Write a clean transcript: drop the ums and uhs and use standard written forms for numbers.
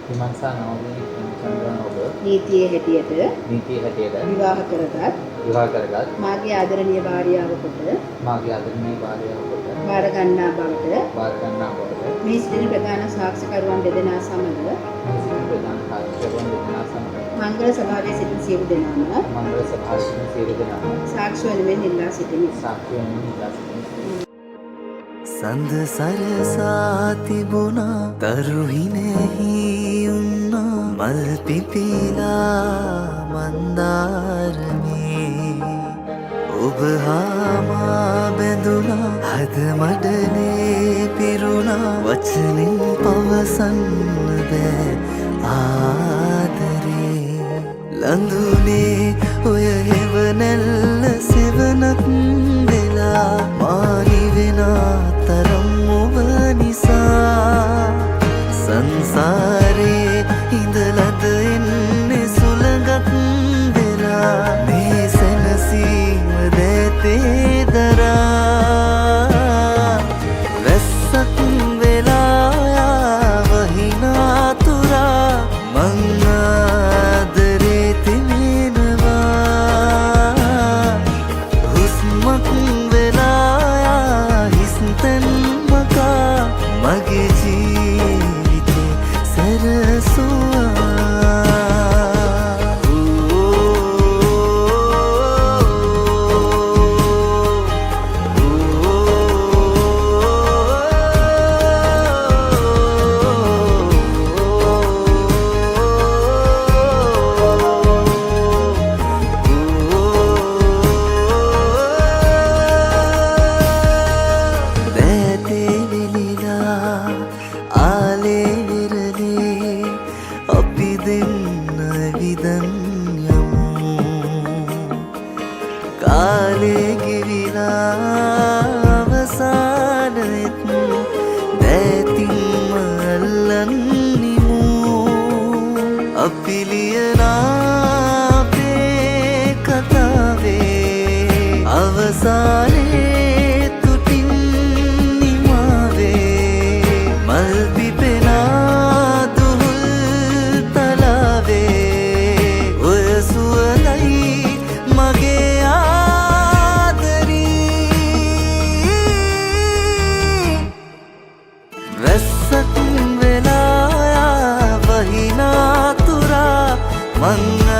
විමර්ශා නවෝදය ප්‍රේමචන්ද්‍රන් ඔබ නීතියේ හැටියට විවාහ විවාහ කරගත් මාගේ ආදරණීය භාර්යාව කොට මාගේ ආදරණීය භාර්යාව කොට බාර ගන්නා බවට මේ සිටින ප්‍රධාන සාක්ෂිකරුවන් දෙදෙනා සමග මංගල සභාවේ සිටින සියලු දෙනාම සාක්ෂි වෙනුවෙන් ඉල්ලා සිටිමි. සඳ සරසා තිබුණා තරුහිනෙහි උන්නා මල් පිපිලා මන්දාරමේ ඔබ හාමා බැඳුනා හද මඩනේ පිරුණා වචනින් පවසන්න බෑ ආදරේ ලඳුනේ ඔය හෙවනැල්ල සෙවනක් වෙලා මානි වෙනා තරම් ඔබ නිසා සංසාරේ ඉඳලද එන්නේ සුළඟක් වෙලා මේ සැනසීම දැතේ දරා වැස්සක් වෙලා වහිනා තුරා මං ආදරේ තිමෙනවා හුස්මක් වෙලා හිස්තැන් මකා මගේ ජීවිතේ සැරසුවා අපි දෙන්න විදන් යමු කාලේ ගෙවිලා අවසානයත් දැතින්ම අල්ලන්නිමු අපි ලියනා අපේ කතාවේ අවසානයේ තුටින් නිමාවේ මල් පිපෙනා දුහුල් තලාවේ ඔය සුවඳයි මගේ ආදරී වැස්සක් වෙලා වහිනා තුරා මං